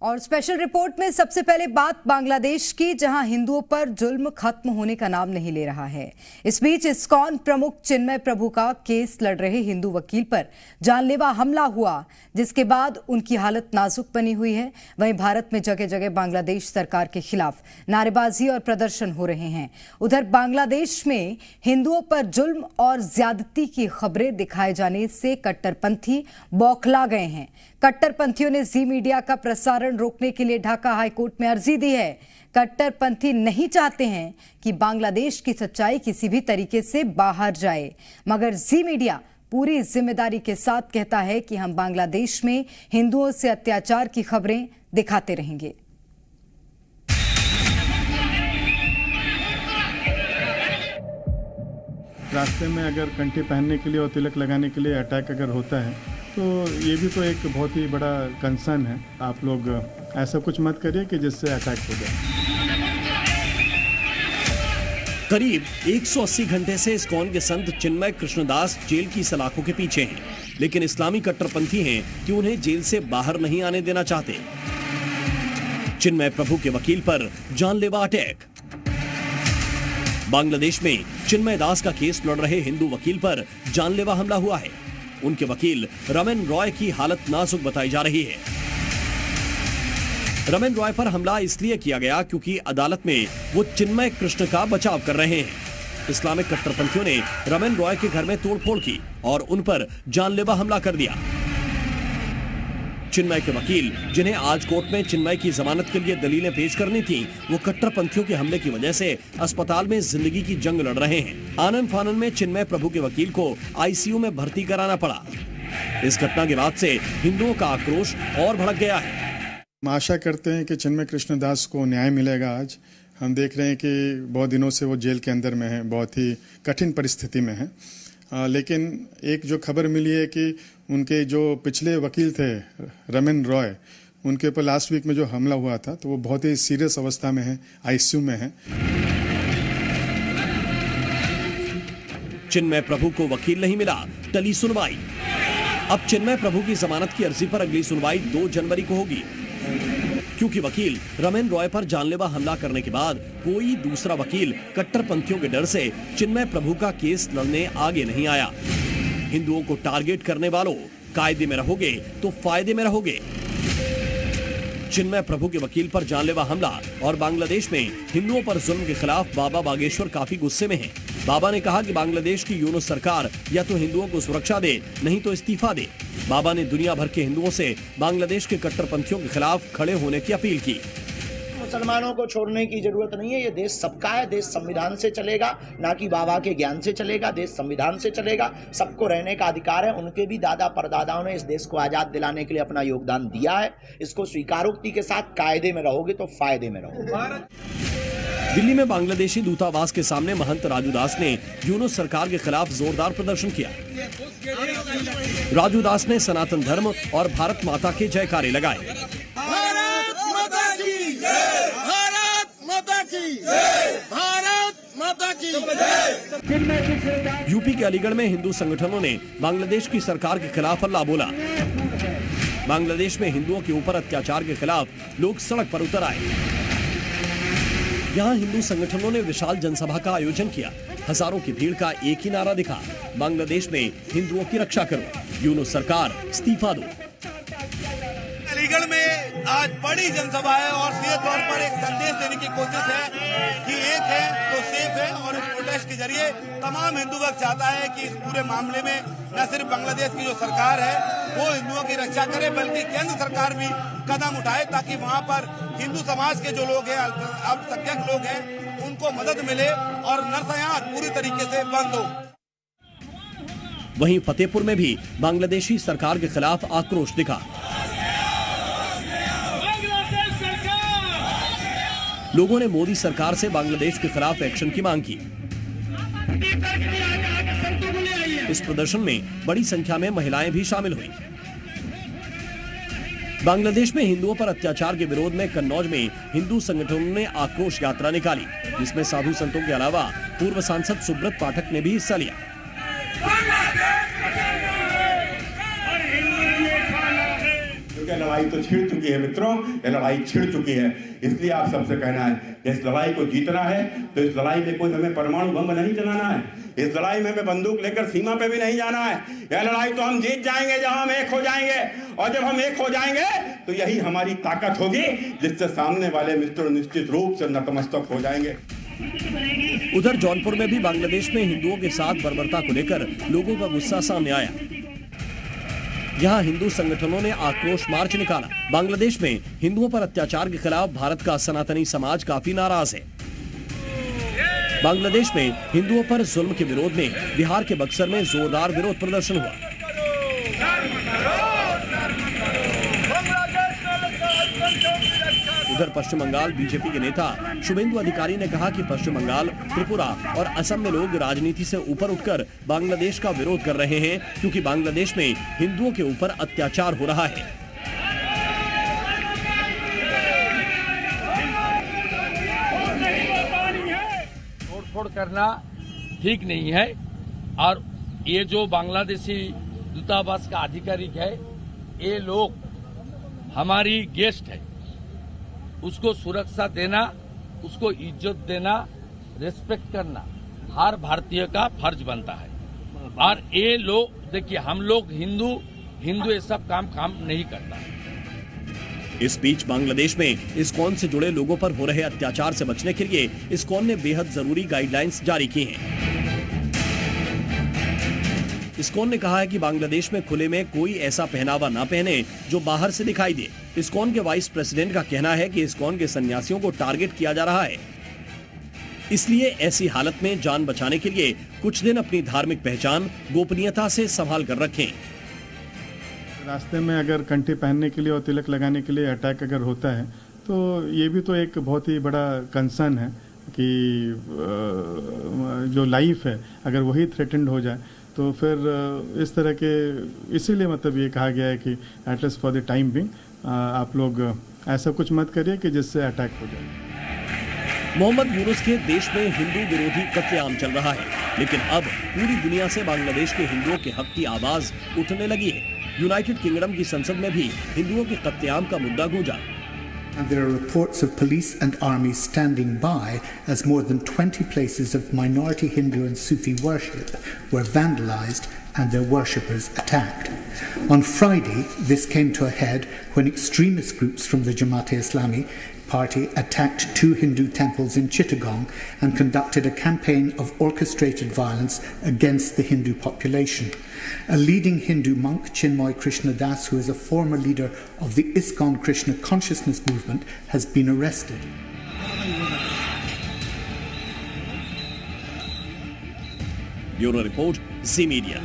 और special report में सबसे पहले बात बांग्लादेश की, जहां हिंदुओं पर जुल्म खत्म होने का नाम नहीं ले रहा है। इस बीच इस्कॉन प्रमुख चिन्मय प्रभु का केस लड़ रहे हिंदू वकील पर जानलेवा हमला हुआ, जिसके बाद उनकी हालत नाजुक बनी हुई है। वहीं भारत में जगह जगह बांग्लादेश सरकार के खिलाफ नारेबाजी और प्रदर्शन हो रहे हैं। उधर बांग्लादेश में हिंदुओं पर जुल्म और ज्यादती की खबरें दिखाए जाने से कट्टरपंथी बौखला गए हैं। कट्टरपंथियों ने जी मीडिया का प्रसारण रोकने के लिए ढाका हाईकोर्ट में अर्जी दी है। कट्टरपंथी नहीं चाहते हैं कि बांग्लादेश की सच्चाई किसी भी तरीके से बाहर जाए, मगर जी मीडिया पूरी जिम्मेदारी के साथ कहता है कि हम बांग्लादेश में हिंदुओं से अत्याचार की खबरें दिखाते रहेंगे। रास्ते में अगर कंठी पहनने के लिए और तिलक लगाने के लिए अटैक अगर होता है तो ये भी तो एक बहुत ही बड़ा कंसर्न है। आप लोग ऐसा कुछ मत करिए कि जिससे अटैक हो जाए। करीब 180 घंटे से इस्कॉन के संत चिन्मय कृष्णदास जेल की सलाखों के पीछे हैं, लेकिन इस्लामी कट्टरपंथी हैं कि उन्हें जेल से बाहर नहीं आने देना चाहते। चिन्मय प्रभु के वकील पर जानलेवा अटैक। बांग्लादेश में चिन्मय दास का केस लड़ रहे हिंदू वकील पर जानलेवा हमला हुआ है। उनके वकील रमेन रॉय की हालत नाजुक बताई जा रही है। रमेन रॉय पर हमला इसलिए किया गया क्योंकि अदालत में वो चिन्मय कृष्ण का बचाव कर रहे हैं। इस्लामिक कट्टरपंथियों ने रमेन रॉय के घर में तोड़फोड़ की और उन पर जानलेवा हमला कर दिया। चिन्मय के वकील, जिन्हें आज कोर्ट में चिन्मय की जमानत के लिए दलीलें पेश करनी थी, वो कट्टरपंथियों के हमले की वजह से अस्पताल में जिंदगी की जंग लड़ रहे हैं। आनन फानन में चिन्मय प्रभु के वकील को आईसीयू में भर्ती कराना पड़ा। इस घटना के बाद से हिंदुओं का आक्रोश और भड़क गया है। हम आशा करते हैं कि चिन्मय कृष्णदास को न्याय मिलेगा। आज हम देख रहे हैं कि बहुत दिनों से वो जेल के अंदर में है, बहुत ही कठिन परिस्थिति में है। लेकिन एक जो खबर मिली है कि उनके जो पिछले वकील थे रमेन रॉय, उनके ऊपर लास्ट वीक में जो हमला हुआ था तो वो बहुत ही सीरियस अवस्था में है, आईसीयू में है। चिन्मय प्रभु को वकील नहीं मिला, टली सुनवाई। अब चिन्मय प्रभु की जमानत की अर्जी पर अगली सुनवाई 2 जनवरी को होगी, क्योंकि वकील रमेन रॉय पर जानलेवा हमला करने के बाद कोई दूसरा वकील कट्टरपंथियों के डर से चिन्मय प्रभु का केस लड़ने आगे नहीं आया। हिंदुओं को टारगेट करने वालों, कायदे में रहोगे तो फायदे में रहोगे। चिन्मय प्रभु के वकील पर जानलेवा हमला और बांग्लादेश में हिंदुओं पर जुल्म के खिलाफ बाबा बागेश्वर काफी गुस्से में हैं। बाबा ने कहा कि बांग्लादेश की यूनुस सरकार या तो हिंदुओं को सुरक्षा दे, नहीं तो इस्तीफा दे। बाबा ने दुनिया भर के हिंदुओं से बांग्लादेश के कट्टरपंथियों के खिलाफ खड़े होने की अपील की। मुसलमानों को छोड़ने की जरूरत नहीं है। ये देश सबका है। देश संविधान से चलेगा, ना कि बाबा के ज्ञान से चलेगा। देश संविधान से चलेगा। सबको रहने का अधिकार है। उनके भी दादा परदादाओं ने इस देश को आजाद दिलाने के लिए अपना योगदान दिया है। इसको स्वीकारोक्ति के साथ कायदे में रहोगे तो फायदे में रहोगे। दिल्ली में बांग्लादेशी दूतावास के सामने महंत राजू दास ने यूनुस सरकार के खिलाफ जोरदार प्रदर्शन किया। राजू दास ने सनातन धर्म और भारत माता के जयकारे लगाए। यूपी के अलीगढ़ में हिंदू संगठनों ने बांग्लादेश की सरकार के खिलाफ हल्ला बोला। बांग्लादेश में हिंदुओं के ऊपर अत्याचार के खिलाफ लोग सड़क पर उतर आए। यहाँ हिंदू संगठनों ने विशाल जनसभा का आयोजन किया। हजारों की भीड़ का एक ही नारा दिखा, बांग्लादेश में हिंदुओं की रक्षा करो, यूनुस सरकार इस्तीफा दो। अलीगढ़ में आज बड़ी जनसभा है और सीधे तौर पर एक संदेश देने की कोशिश है कि एक है तो सेफ है। और इस प्रोटेस्ट के जरिए तमाम हिंदू वर्ग चाहता है कि इस पूरे मामले में न सिर्फ बांग्लादेश की जो सरकार है वो हिंदुओं की रक्षा करे, बल्कि केंद्र सरकार भी कदम उठाए ताकि वहां पर हिंदू समाज के जो लोग हैं, अल्पसंख्यक लोग हैं, उनको मदद मिले और नरसंहार पूरी तरीके से बंद हो। वहीं फतेहपुर में भी बांग्लादेशी सरकार के खिलाफ आक्रोश दिखा। लोगों ने मोदी सरकार से बांग्लादेश के खिलाफ एक्शन की मांग की। इस प्रदर्शन में बड़ी संख्या में महिलाएं भी शामिल हुई। बांग्लादेश में हिंदुओं पर अत्याचार के विरोध में कन्नौज में हिंदू संगठनों ने आक्रोश यात्रा निकाली, जिसमें साधु संतों के अलावा पूर्व सांसद सुब्रत पाठक ने भी हिस्सा लिया। लड़ाई तो छिड़ चुकी है मित्रों, ये लड़ाई छिड़ चुकी है। इसलिए आप सबसे कहना है इस लड़ाई को जीतना है तो इस लड़ाई में कोई हमें परमाणु बम नहीं चलाना है, इस लड़ाई में हमें बंदूक लेकर सीमा पे भी नहीं जाना है। यह लड़ाई तो हम जीत जाएंगे जब हम एक हो जाएंगे, और जब हम एक हो जाएंगे तो यही हमारी ताकत होगी जिससे सामने वाले मित्र निश्चित रूप से नतमस्तक हो जाएंगे। उधर जौनपुर में भी बांग्लादेश में हिंदुओं के साथ बर्बरता को लेकर लोगों का गुस्सा सामने आया। यहां हिंदू संगठनों ने आक्रोश मार्च निकाला। बांग्लादेश में हिंदुओं पर अत्याचार के खिलाफ भारत का सनातनी समाज काफी नाराज है। बांग्लादेश में हिंदुओं पर जुल्म के विरोध में बिहार के बक्सर में जोरदार विरोध प्रदर्शन हुआ। उधर पश्चिम बंगाल बीजेपी के नेता शुभेंदु अधिकारी ने कहा कि पश्चिम बंगाल, त्रिपुरा और असम में लोग राजनीति से ऊपर उठकर बांग्लादेश का विरोध कर रहे हैं क्योंकि बांग्लादेश में हिंदुओं के ऊपर अत्याचार हो रहा है। तोड़फोड़ करना ठीक नहीं है, और ये जो बांग्लादेशी दूतावास का अधिकारिक है, ये लोग हमारी गेस्ट है, उसको सुरक्षा देना, उसको इज्जत देना, रिस्पेक्ट करना हर भारतीय का फर्ज बनता है। और ये लोग देखिए, हम लोग हिंदू ये सब काम नहीं करता। इस बीच बांग्लादेश में इस्कॉन से जुड़े लोगों पर हो रहे अत्याचार से बचने के लिए इस्कॉन ने बेहद जरूरी गाइडलाइंस जारी की हैं। इस्कॉन ने कहा है कि बांग्लादेश में खुले में कोई ऐसा पहनावा ना पहने जो बाहर से दिखाई दे। इस्कॉन के वाइस प्रेसिडेंट का कहना है कि इस्कॉन के सन्यासियों को टारगेट किया जा रहा है, इसलिए ऐसी हालत में जान बचाने के लिए कुछ दिन अपनी धार्मिक पहचान गोपनीयता से संभाल कर रखें। रास्ते में अगर कंठी पहनने के लिए और तिलक लगाने के लिए अटैक अगर होता है तो ये भी तो एक बहुत ही बड़ा कंसर्न है कि जो लाइफ है अगर वही थ्रेटेंड हो जाए तो फिर इस तरह के, इसीलिए मतलब ये कहा गया है कि at least for the time being आप लोग ऐसा कुछ मत करिए कि जिससे अटैक हो जाए। मोहम्मद यूनुस के देश में हिंदू विरोधी कत्लेआम चल रहा है, लेकिन अब पूरी दुनिया से बांग्लादेश के हिंदुओं के हक की आवाज उठने लगी है। यूनाइटेड किंगडम की संसद में भी हिंदुओं के कत्लेआम का मुद्दा गूंजा। And there are reports of police and army standing by as more than 20 places of minority Hindu and Sufi worship were vandalized and their worshippers attacked. On Friday, this came to a head when extremist groups from the Jamaat-e-Islami party attacked 2 Hindu temples in Chittagong and conducted a campaign of orchestrated violence against the Hindu population. A leading Hindu monk, Chinmoy Krishna Das, who is a former leader of the ISKCON Krishna consciousness movement, has been arrested. Bureau Report, Zee Media.